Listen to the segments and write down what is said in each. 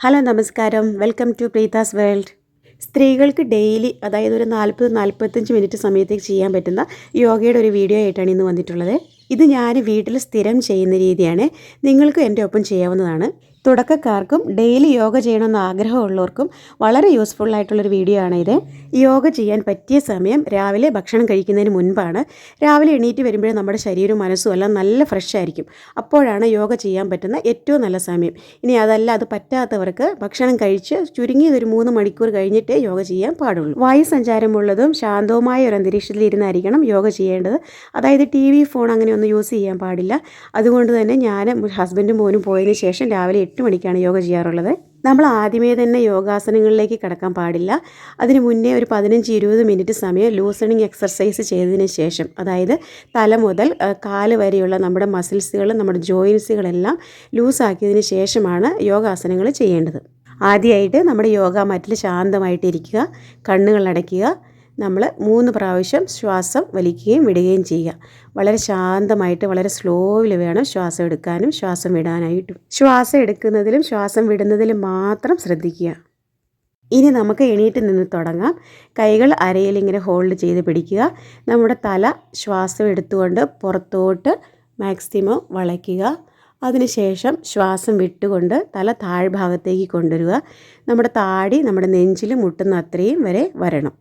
Hello നമസ്കാരം, welcome to പ്രീതാസ് world. സ്ത്രീകൾക്ക് daily അതായത് ഒരു 40-45 മിനിറ്റ് സമയത്തേക്ക് ചെയ്യാൻ പറ്റുന്ന യോഗയുടെ ഒരു വീഡിയോ ആയിട്ടാണ് ഇന്ന് വന്നിട്ടുള്ളത്. ഇത് ഞാൻ വീട്ടിൽ സ്ഥിരം ചെയ്യുന്ന രീതിയാണ്. നിങ്ങൾക്ക് എൻ്റെ ഒപ്പം ചെയ്യാവുന്നതാണ്. തുടക്കക്കാർക്കും ഡെയിലി യോഗ ചെയ്യണമെന്ന് ആഗ്രഹമുള്ളവർക്കും വളരെ യൂസ്ഫുൾ ആയിട്ടുള്ളൊരു വീഡിയോ ആണ് ഇത്. യോഗ ചെയ്യാൻ പറ്റിയ സമയം രാവിലെ ഭക്ഷണം കഴിക്കുന്നതിന് മുൻപാണ്. രാവിലെ എണീറ്റ് വരുമ്പോഴേ നമ്മുടെ ശരീരവും മനസ്സും എല്ലാം നല്ല ഫ്രഷ് ആയിരിക്കും. അപ്പോഴാണ് യോഗ ചെയ്യാൻ പറ്റുന്ന ഏറ്റവും നല്ല സമയം. ഇനി അതല്ല, അത് പറ്റാത്തവർക്ക് ഭക്ഷണം കഴിച്ച് ചുരുങ്ങിയതൊരു 3 മണിക്കൂർ കഴിഞ്ഞിട്ടേ യോഗ ചെയ്യാൻ പാടുള്ളൂ. വായു സഞ്ചാരമുള്ളതും ശാന്തവുമായ ഒരു അന്തരീക്ഷത്തിൽ ഇരുന്നായിരിക്കണം യോഗ ചെയ്യേണ്ടത്. അതായത് TV, ഫോൺ അങ്ങനെയൊന്നും യൂസ് ചെയ്യാൻ പാടില്ല. അതുകൊണ്ട് തന്നെ ഞാൻ ഹസ്ബൻഡും മോനും പോയതിന് ശേഷം രാവിലെ 8 മണിക്കാണ് യോഗ ചെയ്യാറുള്ളത്. നമ്മൾ ആദ്യമേ തന്നെ യോഗാസനങ്ങളിലേക്ക് കടക്കാൻ പാടില്ല. അതിന് മുന്നേ ഒരു 15-20 മിനിറ്റ് സമയം ലൂസണിങ് എക്സർസൈസ് ചെയ്തതിന് ശേഷം, അതായത് തല മുതൽ കാല് വരെയുള്ള നമ്മുടെ മസിൽസുകൾ, നമ്മുടെ ജോയിൻസുകളെല്ലാം ലൂസാക്കിയതിന് ശേഷമാണ് യോഗാസനങ്ങൾ ചെയ്യേണ്ടത്. ആദ്യമായിട്ട് നമ്മുടെ യോഗ മാറ്റിൽ ശാന്തമായിട്ടിരിക്കുക, കണ്ണുകൾ അടയ്ക്കുക. നമ്മൾ 3 പ്രാവശ്യം ശ്വാസം വലിക്കുകയും വിടുകയും ചെയ്യുക. വളരെ ശാന്തമായിട്ട് വളരെ സ്ലോയിൽ വേണം ശ്വാസം എടുക്കാനും ശ്വാസം വിടാനായിട്ടും. ശ്വാസം എടുക്കുന്നതിലും ശ്വാസം വിടുന്നതിലും മാത്രം ശ്രദ്ധിക്കുക. ഇനി നമുക്ക് എണീറ്റ് നിന്ന് തുടങ്ങാം. കൈകൾ അരയിൽ ഇങ്ങനെ ഹോൾഡ് ചെയ്ത് പിടിക്കുക. നമ്മുടെ തല ശ്വാസം എടുത്തുകൊണ്ട് പുറത്തോട്ട് മാക്സിമം വളയ്ക്കുക. അതിനുശേഷം ശ്വാസം വിട്ടുകൊണ്ട് തല താഴ്ഭാഗത്തേക്ക് കൊണ്ടുവരിക. നമ്മുടെ താടി നമ്മുടെ നെഞ്ചിൽ മുട്ടുന്ന അത്രയും വരെ വരണം.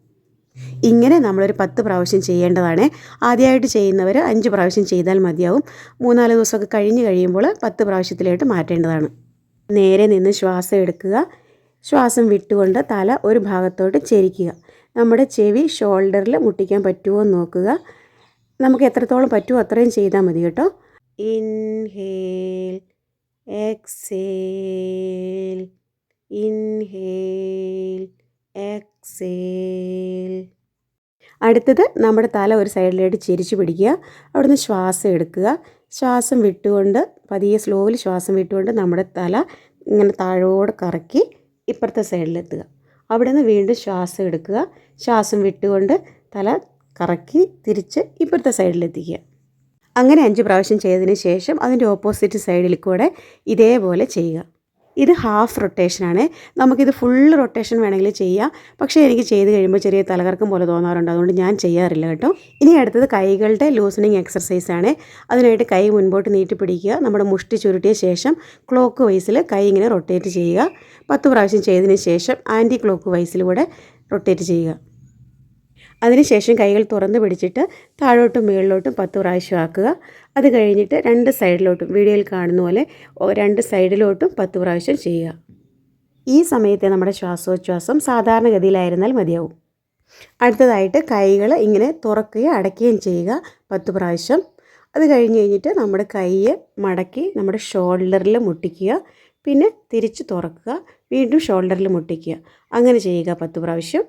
ഇങ്ങനെ നമ്മളൊരു 10 പ്രാവശ്യം ചെയ്യേണ്ടതാണ്. ആദ്യമായിട്ട് ചെയ്യുന്നവർ 5 പ്രാവശ്യം ചെയ്താൽ മതിയാവും. 3-4 ദിവസമൊക്കെ കഴിയുമ്പോൾ 10 പ്രാവശ്യത്തിലായിട്ട് മാറ്റേണ്ടതാണ്. നേരെ നിന്ന് ശ്വാസം എടുക്കുക. ശ്വാസം വിട്ടുകൊണ്ട് തല ഒരു ഭാഗത്തോട്ട് ചെരിക്കുക. നമ്മുടെ ചെവി ഷോൾഡറിൽ മുട്ടിക്കാൻ പറ്റുമോ എന്ന് നോക്കുക. നമുക്ക് എത്രത്തോളം പറ്റുമോ അത്രയും ചെയ്താൽ മതി കേട്ടോ. Inhale, exhale, inhale, exhale. അടുത്തത് നമ്മുടെ തല ഒരു സൈഡിലായിട്ട് ചെരിച്ച് പിടിക്കുക. അവിടുന്ന് ശ്വാസം എടുക്കുക. ശ്വാസം വിട്ടുകൊണ്ട് പതിയെ സ്ലോലി ശ്വാസം വിട്ടുകൊണ്ട് നമ്മുടെ തല ഇങ്ങനെ താഴോട്ട് കറക്കി ഇപ്പുറത്തെ സൈഡിലെത്തുക. അവിടെ നിന്ന് വീണ്ടും ശ്വാസം എടുക്കുക. ശ്വാസം വിട്ടുകൊണ്ട് തല കറക്കി തിരിച്ച് ഇപ്പുറത്തെ സൈഡിലെത്തിക്കുക. അങ്ങനെ 5 പ്രാവശ്യം ചെയ്തതിന് ശേഷം അതിൻ്റെ ഓപ്പോസിറ്റ് സൈഡിൽ കൂടെ ഇതേപോലെ ചെയ്യുക. ഇത് ഹാഫ് റൊട്ടേഷനാണ്. നമുക്കിത് ഫുൾ റൊട്ടേഷൻ വേണമെങ്കിൽ ചെയ്യാം. പക്ഷേ എനിക്ക് ചെയ്ത് കഴിയുമ്പോൾ ചെറിയ തലകറക്കം പോലെ തോന്നാറുണ്ട്. അതുകൊണ്ട് ഞാൻ ചെയ്യാറില്ല കേട്ടോ. ഇനി അടുത്തത് കൈകളുടെ ലൂസണിങ് എക്സർസൈസാണ്. അതിനായിട്ട് കൈ മുൻപോട്ട് നീട്ടി പിടിക്കുക. നമ്മുടെ മുഷ്ടി ചുരുട്ടിയ ശേഷം ക്ലോക്ക് വൈസിൽ കൈ ഇങ്ങനെ റൊട്ടേറ്റ് ചെയ്യുക. 10 പ്രാവശ്യം ചെയ്തതിന് ശേഷം ആൻറ്റി ക്ലോക്ക് വൈസിലൂടെ റൊട്ടേറ്റ് ചെയ്യുക. അതിനുശേഷം കൈകൾ തുറന്ന് പിടിച്ചിട്ട് താഴോട്ടും മുകളിലോട്ടും 10 പ്രാവശ്യം ആക്കുക. അത് കഴിഞ്ഞിട്ട് 2 സൈഡിലോട്ടും വീഡിയോയിൽ കാണുന്ന പോലെ 2 സൈഡിലോട്ടും 10 പ്രാവശ്യം ചെയ്യുക. ഈ സമയത്തെ നമ്മുടെ ശ്വാസോച്ഛ്വാസം സാധാരണഗതിയിലായിരുന്നാൽ മതിയാവും. അടുത്തതായിട്ട് കൈകൾ ഇങ്ങനെ തുറക്കുകയും അടയ്ക്കുകയും ചെയ്യുക 10 പ്രാവശ്യം. അത് കഴിഞ്ഞിട്ട് നമ്മുടെ കൈ മടക്കി നമ്മുടെ ഷോൾഡറിൽ മുട്ടിക്കുക. പിന്നെ തിരിച്ച് തുറക്കുക, വീണ്ടും ഷോൾഡറിൽ മുട്ടിക്കുക. അങ്ങനെ ചെയ്യുക 10 പ്രാവശ്യം.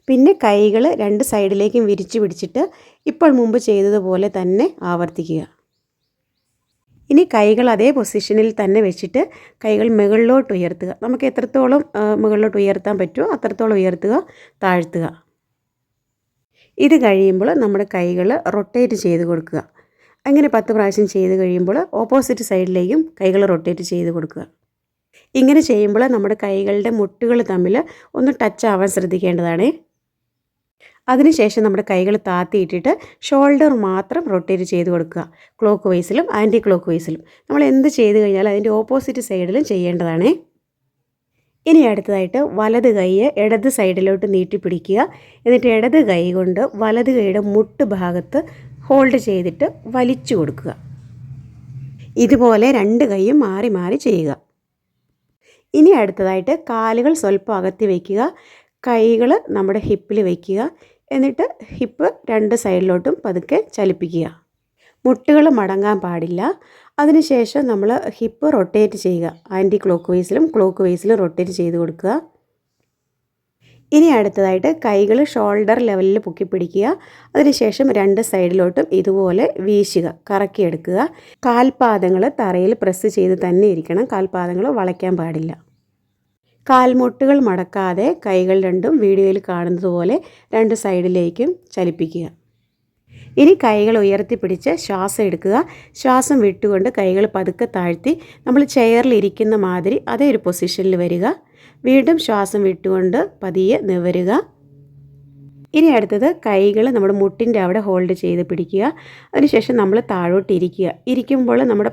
പിന്നെ കൈകൾ 2 സൈഡിലേക്കും വിരിച്ച് പിടിച്ചിട്ട് ഇപ്പോൾ മുമ്പ് ചെയ്തതുപോലെ തന്നെ ആവർത്തിക്കുക. ഇനി കൈകൾ അതേ പൊസിഷനിൽ തന്നെ വെച്ചിട്ട് കൈകൾ മുകളിലോട്ട് ഉയർത്തുക. നമുക്ക് എത്രത്തോളം മുകളിലോട്ട് ഉയർത്താൻ പറ്റുമോ അത്രത്തോളം ഉയർത്തുക, താഴ്ത്തുക. ഇത് കഴിയുമ്പോൾ നമ്മുടെ കൈകൾ റൊട്ടേറ്റ് ചെയ്ത് കൊടുക്കുക. അങ്ങനെ 10 പ്രാവശ്യം ചെയ്ത് കഴിയുമ്പോൾ ഓപ്പോസിറ്റ് സൈഡിലേക്കും കൈകൾ റൊട്ടേറ്റ് ചെയ്ത് കൊടുക്കുക. ഇങ്ങനെ ചെയ്യുമ്പോൾ നമ്മുടെ കൈകളുടെ മുട്ടുകൾ തമ്മിൽ ഒന്ന് ടച്ച് ആവാൻ ശ്രദ്ധിക്കേണ്ടതാണ്. അതിനുശേഷം നമ്മുടെ കൈകൾ താത്തിയിട്ടിട്ട് ഷോൾഡർ മാത്രം റൊട്ടേറ്റ് ചെയ്ത് കൊടുക്കുക. ക്ലോക്ക് വൈസിലും ആൻറ്റി ക്ലോക്ക് വൈസിലും. നമ്മൾ എന്ത് ചെയ്ത് കഴിഞ്ഞാൽ അതിൻ്റെ ഓപ്പോസിറ്റ് സൈഡിലും ചെയ്യേണ്ടതാണ്. ഇനി അടുത്തതായിട്ട് വലത് കൈ ഇടത് സൈഡിലോട്ട് നീട്ടി പിടിക്കുക. എന്നിട്ട് ഇടത് കൈ കൊണ്ട് വലത് കൈയുടെ മുട്ട് ഭാഗത്ത് ഹോൾഡ് ചെയ്തിട്ട് വലിച്ചു കൊടുക്കുക. ഇതുപോലെ 2 കൈയും മാറി മാറി ചെയ്യുക. ഇനി അടുത്തതായിട്ട് കാലുകൾ സ്വല്പം അകത്തി വയ്ക്കുക. കൈകൾ നമ്മുടെ ഹിപ്പിൽ വയ്ക്കുക. എന്നിട്ട് ഹിപ്പ് 2 സൈഡിലോട്ടും പതുക്കെ ചലിപ്പിക്കുക. മുട്ടുകൾ മടങ്ങാൻ പാടില്ല. അതിനുശേഷം നമ്മൾ ഹിപ്പ് റൊട്ടേറ്റ് ചെയ്യുക. ആൻറ്റി ക്ലോക്ക് വൈസിലും ക്ലോക്ക് വൈസിലും റൊട്ടേറ്റ് ചെയ്ത് കൊടുക്കുക. ഇനി അടുത്തതായിട്ട് കൈകൾ ഷോൾഡർ ലെവലിൽ പൊക്കി പിടിക്കുക. അതിനുശേഷം 2 സൈഡിലോട്ടും ഇതുപോലെ വീശുക, കറക്കിയെടുക്കുക. കാൽപാദങ്ങൾ തറയിൽ പ്രസ് ചെയ്ത് തന്നെ ഇരിക്കണം. കാൽപാദങ്ങൾ വളയ്ക്കാൻ പാടില്ല. കാൽമുട്ടുകൾ മടക്കാതെ കൈകൾ രണ്ടും വീഡിയോയിൽ കാണുന്നത് പോലെ 2 സൈഡിലേക്കും ചലിപ്പിക്കുക. ഇനി കൈകൾ ഉയർത്തിപ്പിടിച്ച് ശ്വാസം എടുക്കുക. ശ്വാസം വിട്ടുകൊണ്ട് കൈകൾ പതുക്കെ താഴ്ത്തി നമ്മൾ ചെയറിൽ ഇരിക്കുന്ന മാതിരി അതേ ഒരു പൊസിഷനിൽ വരിക. വീണ്ടും ശ്വാസം വിട്ടുകൊണ്ട് പതിയെ നിവരുക. ഇനി അടുത്തത് കൈകൾ നമ്മുടെ മുട്ടിൻ്റെ അവിടെ ഹോൾഡ് ചെയ്ത് പിടിക്കുക. അതിനുശേഷം നമ്മൾ താഴോട്ട് ഇരിക്കുക. ഇരിക്കുമ്പോൾ നമ്മുടെ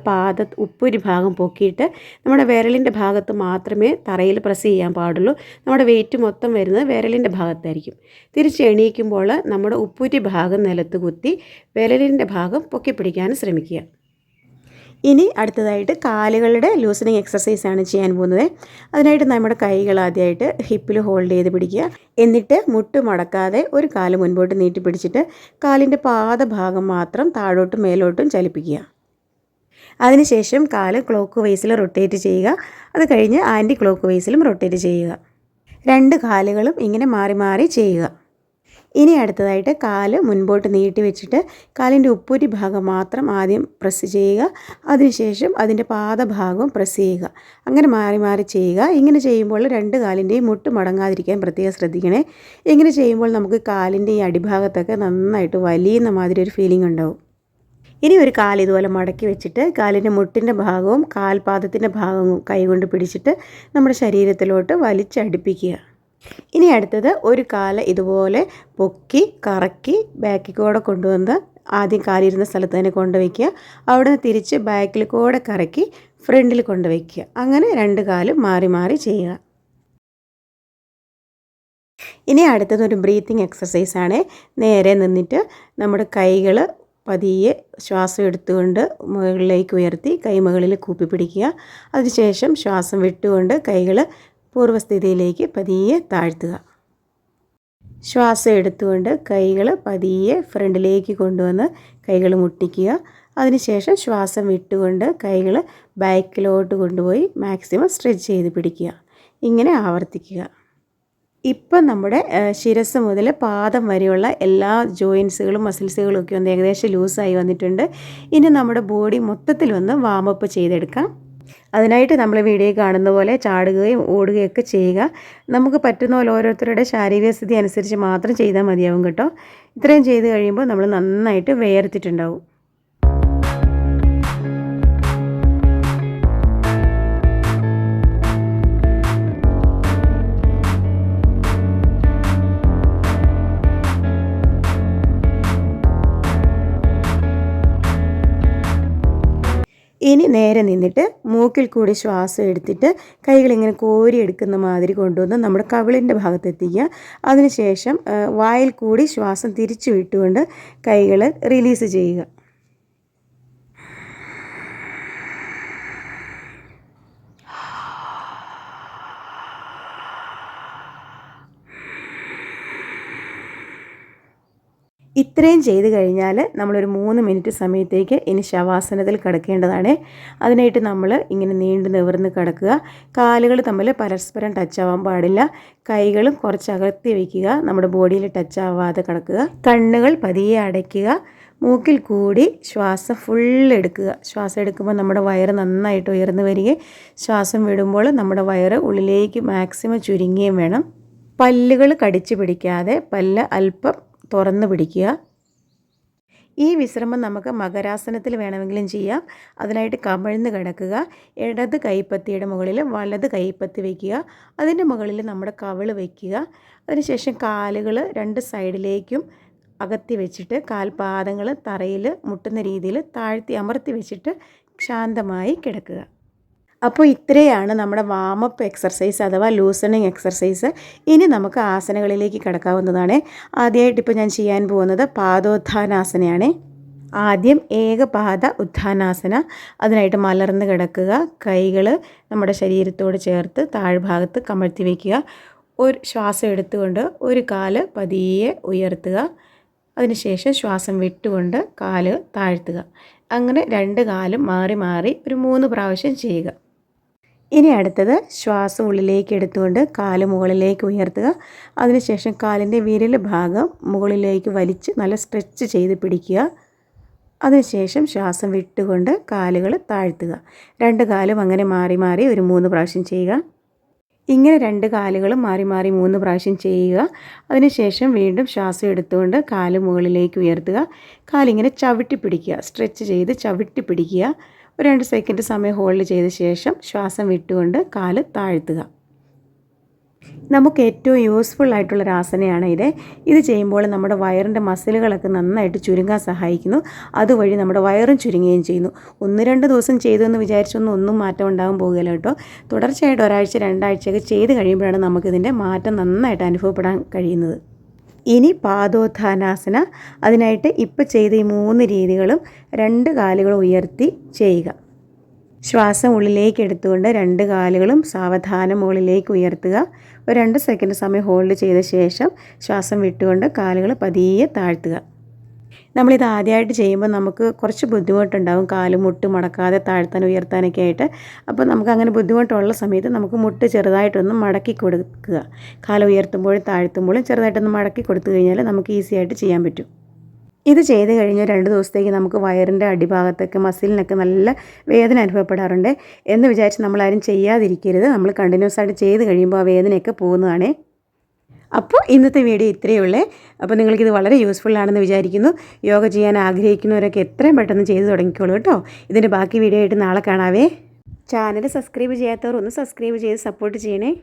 ഉപ്പുരി ഭാഗം പൊക്കിയിട്ട് നമ്മുടെ വിരലിൻ്റെ ഭാഗത്ത് മാത്രമേ തറയിൽ പ്രസ് ചെയ്യാൻ പാടുള്ളൂ. നമ്മുടെ വെയിറ്റ് മൊത്തം വരുന്നത് വിരലിൻ്റെ ഭാഗത്തായിരിക്കും. തിരിച്ച് എണീക്കുമ്പോൾ നമ്മുടെ ഉപ്പുരി ഭാഗം നിലത്ത് കുത്തി വിരലിൻ്റെ ഭാഗം പൊക്കി പിടിക്കാൻ ശ്രമിക്കുക. ഇനി അടുത്തതായിട്ട് കാലുകളുടെ ലൂസനിങ് എക്സസൈസാണ് ചെയ്യാൻ പോകുന്നത്. അതിനായിട്ട് നമ്മുടെ കൈകൾ ആദ്യമായിട്ട് ഹിപ്പിൽ ഹോൾഡ് ചെയ്ത് പിടിക്കുക. എന്നിട്ട് മുട്ട് മടക്കാതെ ഒരു കാല് മുൻപോട്ട് നീട്ടി പിടിച്ചിട്ട് കാലിൻ്റെ പാദഭാഗം മാത്രം താഴോട്ടും മേലോട്ടും ചലിപ്പിക്കുക. അതിനുശേഷം കാല് ക്ലോക്ക് വൈസിൽ റൊട്ടേറ്റ് ചെയ്യുക. അത് കഴിഞ്ഞ് ആൻറ്റി ക്ലോക്ക് വൈസിലും റൊട്ടേറ്റ് ചെയ്യുക. 2 കാലുകളും ഇങ്ങനെ മാറി മാറി ചെയ്യുക. ഇനി അടുത്തതായിട്ട് കാല് മുൻപോട്ട് നീട്ടി വെച്ചിട്ട് കാലിൻ്റെ ഉപ്പൂരി ഭാഗം മാത്രം ആദ്യം പ്രസ് ചെയ്യുക. അതിനുശേഷം അതിൻ്റെ പാദഭാഗം പ്രസ് ചെയ്യുക. അങ്ങനെ മാറി മാറി ചെയ്യുക. ഇങ്ങനെ ചെയ്യുമ്പോൾ 2 കാലിൻ്റെയും മുട്ട് മടങ്ങാതിരിക്കാൻ പ്രത്യേകം ശ്രദ്ധിക്കണേ. ഇങ്ങനെ ചെയ്യുമ്പോൾ നമുക്ക് കാലിൻ്റെ ഈ അടിഭാഗത്തൊക്കെ നന്നായിട്ട് വലിയുന്ന മാതിരി ഒരു ഫീലിംഗ് ഉണ്ടാവും. ഇനി ഒരു കാല് ഇതുപോലെ മടക്കി വെച്ചിട്ട് കാലിൻ്റെ മുട്ടിൻ്റെ ഭാഗവും കാൽപാദത്തിൻ്റെ ഭാഗവും കൈകൊണ്ട് പിടിച്ചിട്ട് നമ്മുടെ ശരീരത്തിലോട്ട് വലിച്ചടുപ്പിക്കുക. ഇനി അടുത്തത് ഒരു കാല് ഇതുപോലെ പൊക്കി കറക്കി ബാക്കിൽ കൂടെ കൊണ്ടുവന്ന് ആദ്യം കാലിരുന്ന സ്ഥലത്ത് തന്നെ കൊണ്ടുവയ്ക്കുക. അവിടെ നിന്ന് തിരിച്ച് ബാക്കിൽ കൂടെ കറക്കി ഫ്രണ്ടിൽ കൊണ്ടുവയ്ക്കുക. അങ്ങനെ 2 കാലും മാറി മാറി ചെയ്യുക. ഇനി അടുത്തത് ഒരു ബ്രീത്തിങ് എക്സസൈസാണ്. നേരെ നിന്നിട്ട് നമ്മുടെ കൈകൾ പതിയെ ശ്വാസം എടുത്തുകൊണ്ട് മുകളിലേക്ക് ഉയർത്തി കൈമകളിൽ കൂപ്പി പിടിക്കുക. അതിനുശേഷം ശ്വാസം വിട്ടുകൊണ്ട് കൈകൾ പൂർവ്വസ്ഥിതിയിലേക്ക് പതിയെ താഴ്ത്തുക. ശ്വാസം എടുത്തുകൊണ്ട് കൈകൾ പതിയെ ഫ്രണ്ടിലേക്ക് കൊണ്ടുവന്ന് കൈകൾ മുട്ടിക്കുക. അതിനുശേഷം ശ്വാസം വിട്ടുകൊണ്ട് കൈകൾ ബാക്കിലോട്ട് കൊണ്ടുപോയി മാക്സിമം സ്ട്രെച്ച് ചെയ്ത് പിടിക്കുക. ഇങ്ങനെ ആവർത്തിക്കുക. ഇപ്പം നമ്മുടെ ശിരസ് മുതൽ പാദം വരെയുള്ള എല്ലാ ജോയിൻസുകളും മസിൽസുകളും ഒക്കെ ഒന്ന് ഏകദേശം ലൂസായി വന്നിട്ടുണ്ട്. ഇനി നമ്മുടെ ബോഡി മൊത്തത്തിൽ ഒന്ന് വാമപ്പ് ചെയ്തെടുക്കാം. അതിനായിട്ട് നമ്മൾ വീഡിയോ കാണുന്ന പോലെ ചാടുകയും ഓടുകയൊക്കെ ചെയ്യുക. നമുക്ക് പറ്റുന്ന പോലെ ഓരോരുത്തരുടെ ശാരീരിക സ്ഥിതി അനുസരിച്ച് മാത്രം ചെയ്താൽ മതിയാവും കേട്ടോ. ഇത്രയും ചെയ്ത് കഴിയുമ്പോൾ നമ്മൾ നന്നായിട്ട് വേർത്തിട്ടുണ്ടാവും. ഇനി നേരെ നിന്നിട്ട് മൂക്കിൽ കൂടി ശ്വാസം എടുത്തിട്ട് കൈകളിങ്ങനെ കോരിയെടുക്കുന്ന മാതിരി കൊണ്ടുവന്ന് നമ്മുടെ കവിളിൻ്റെ ഭാഗത്തെത്തിക്കുക. അതിനുശേഷം വായിൽ കൂടി ശ്വാസം തിരിച്ചു വിട്ടുകൊണ്ട് കൈകൾ റിലീസ് ചെയ്യുക. ഇത്രയും ചെയ്ത് കഴിഞ്ഞാൽ നമ്മളൊരു 3 മിനിറ്റ് സമയത്തേക്ക് ഇനി ശവാസനത്തിൽ കിടക്കേണ്ടതാണ്. അതിനായിട്ട് നമ്മൾ ഇങ്ങനെ നീണ്ടു നിവർന്ന് കിടക്കുക. കാലുകൾ തമ്മിൽ പരസ്പരം ടച്ച് ആവാൻ പാടില്ല. കൈകളും കുറച്ച് അകത്തി വയ്ക്കുക. നമ്മുടെ ബോഡിയിൽ ടച്ച് ആവാതെ കിടക്കുക. കണ്ണുകൾ പതിയെ അടയ്ക്കുക. മൂക്കിൽ കൂടി ശ്വാസം എടുക്കുക. ശ്വാസം എടുക്കുമ്പോൾ നമ്മുടെ വയറ് നന്നായിട്ട് ഉയർന്നു വരികയും ശ്വാസം വിടുമ്പോൾ നമ്മുടെ വയറ് ഉള്ളിലേക്ക് മാക്സിമം ചുരുങ്ങുകയും വേണം. പല്ലുകൾ കടിച്ചു പിടിക്കാതെ പല്ല് അല്പം തുറന്ന് പിടിക്കുക. ഈ വിശ്രമം നമുക്ക് മകരാസനത്തിൽ വേണമെങ്കിലും ചെയ്യാം. അതിനായിട്ട് കമിഴ്ന്ന് കിടക്കുക. ഇടത് കൈപ്പത്തിയുടെ മുകളിൽ വലത് കൈപ്പത്തി വയ്ക്കുക. അതിൻ്റെ മുകളിൽ നമ്മുടെ കവിള് വയ്ക്കുക. അതിനുശേഷം കാലുകൾ 2 സൈഡിലേക്കും അകത്തി വെച്ചിട്ട് കാൽപാദങ്ങൾ തറയിൽ മുട്ടുന്ന രീതിയിൽ താഴ്ത്തി അമർത്തി വെച്ചിട്ട് ശാന്തമായി കിടക്കുക. അപ്പോൾ ഇത്രയാണ് നമ്മുടെ വാമപ്പ് എക്സർസൈസ് അഥവാ ലൂസണിങ് എക്സർസൈസ്. ഇനി നമുക്ക് ആസനകളിലേക്ക് കിടക്കാവുന്നതാണ്. ആദ്യമായിട്ട് ഇപ്പോൾ ഞാൻ ചെയ്യാൻ പോകുന്നത് പാദോത്ഥാനാസനയാണ്. ആദ്യം ഏകപാദ ഉത്ഥാനാസന. അതിനായിട്ട് മലർന്ന് കിടക്കുക. കൈകൾ നമ്മുടെ ശരീരത്തോട് ചേർത്ത് താഴ്ഭാഗത്ത് കമഴ്ത്തി വയ്ക്കുക. ഒരു ശ്വാസം എടുത്തുകൊണ്ട് ഒരു കാല് പതിയെ ഉയർത്തുക. അതിനുശേഷം ശ്വാസം വിട്ടുകൊണ്ട് കാല് താഴ്ത്തുക. അങ്ങനെ 2 കാലും മാറി മാറി ഒരു 3 പ്രാവശ്യം ചെയ്യുക. ഇനി അടുത്തത് ശ്വാസം ഉള്ളിലേക്ക് എടുത്തുകൊണ്ട് കാല് മുകളിലേക്ക് ഉയർത്തുക. അതിനുശേഷം കാലിൻ്റെ വിരൽ ഭാഗം മുകളിലേക്ക് വലിച്ച് നല്ല സ്ട്രെച്ച് ചെയ്ത് പിടിക്കുക. അതിനുശേഷം ശ്വാസം വിട്ടുകൊണ്ട് കാലുകൾ താഴ്ത്തുക. 2 കാലും അങ്ങനെ മാറി മാറി ഒരു 3 പ്രാവശ്യം ചെയ്യുക. ഇങ്ങനെ 2 കാലുകളും മാറി മാറി 3 പ്രാവശ്യം ചെയ്യുക. അതിനുശേഷം വീണ്ടും ശ്വാസം എടുത്തുകൊണ്ട് കാല് മുകളിലേക്ക് ഉയർത്തുക. കാലിങ്ങനെ ചവിട്ടി പിടിക്കുക, സ്ട്രെച്ച് ചെയ്ത് ചവിട്ടി പിടിക്കുക. ഒരു 2 സെക്കൻഡ് സമയം ഹോൾഡ് ചെയ്ത ശേഷം ശ്വാസം വിട്ടുകൊണ്ട് കാല് താഴ്ത്തുക. നമുക്ക് ഏറ്റവും യൂസ്ഫുൾ ആയിട്ടുള്ളൊരു ആസനയാണ് ഇത് ചെയ്യുമ്പോൾ നമ്മുടെ വയറിൻ്റെ മസിലുകളൊക്കെ നന്നായിട്ട് ചുരുങ്ങാൻ സഹായിക്കുന്നു. അതുവഴി നമ്മുടെ വയറും ചുരുങ്ങുകയും ചെയ്യുന്നു. 1-2 ദിവസം ചെയ്തു എന്ന് വിചാരിച്ചൊന്നും മാറ്റം ഉണ്ടാകാൻ പോകുകയില്ല കേട്ടോ. തുടർച്ചയായിട്ട് ഒരാഴ്ച 2 ആഴ്ചയൊക്കെ ചെയ്ത് കഴിയുമ്പോഴാണ് നമുക്കിതിൻ്റെ മാറ്റം നന്നായിട്ട് അനുഭവപ്പെടാൻ കഴിയുന്നത്. ഇനി പാദോത്ഥാനാസന. അതിനായിട്ട് ഇപ്പോൾ ചെയ്ത ഈ 3 രീതികളും 2 കാലുകൾ ഉയർത്തി ചെയ്യുക. ശ്വാസം ഉള്ളിലേക്ക് എടുത്തുകൊണ്ട് 2 കാലുകളും സാവധാനം മുകളിലേക്ക് ഉയർത്തുക. ഒരു 2 സെക്കൻഡ് സമയം ഹോൾഡ് ചെയ്ത ശേഷം ശ്വാസം വിട്ടുകൊണ്ട് കാലുകൾ പതിയെ താഴ്ത്തുക. നമ്മളിത് ആദ്യമായിട്ട് ചെയ്യുമ്പോൾ നമുക്ക് കുറച്ച് ബുദ്ധിമുട്ടുണ്ടാകും, കാല് മുട്ട് മടക്കാതെ താഴ്ത്താൻ ഉയർത്താനൊക്കെ ആയിട്ട്. അപ്പോൾ നമുക്ക് അങ്ങനെ ബുദ്ധിമുട്ടുള്ള സമയത്ത് നമുക്ക് മുട്ട് ചെറുതായിട്ടൊന്ന് മടക്കി കൊടുക്കുക. കാല് ഉയർത്തുമ്പോഴും താഴ്ത്തുമ്പോഴും ചെറുതായിട്ടൊന്ന് മടക്കി കൊടുത്തു കഴിഞ്ഞാൽ നമുക്ക് ഈസി ആയിട്ട് ചെയ്യാൻ പറ്റും. ഇത് ചെയ്ത് കഴിഞ്ഞ് 2 ദിവസത്തേക്ക് നമുക്ക് വയറിൻ്റെ അടിഭാഗത്തൊക്കെ മസിലിനൊക്കെ നല്ല വേദന അനുഭവപ്പെടാറുണ്ട്. എന്ന് വിചാരിച്ച് നമ്മളാരും ചെയ്യാതിരിക്കരുത്. നമ്മൾ കണ്ടിന്യൂസ് ആയിട്ട് ചെയ്ത് കഴിയുമ്പോൾ ആ വേദനയൊക്കെ പോകുന്നതാണേ. അപ്പോൾ ഇന്നത്തെ വീഡിയോ ഇത്രയേ ഉള്ളൂ. അപ്പോൾ നിങ്ങൾക്കിത് വളരെ യൂസ്ഫുൾ ആണെന്ന് വിചാരിക്കുന്നു. യോഗ ചെയ്യാൻ ആഗ്രഹിക്കുന്നവരൊക്കെ എത്രയും പെട്ടെന്ന് ചെയ്ത് തുടങ്ങിക്കോളൂ കേട്ടോ. ഇതിൻ്റെ ബാക്കി വീഡിയോ ആയിട്ട് നാളെ കാണാവേ. ചാനൽ സബ്സ്ക്രൈബ് ചെയ്യാത്തവർ ഒന്ന് സബ്സ്ക്രൈബ് ചെയ്ത് സപ്പോർട്ട് ചെയ്യണേ.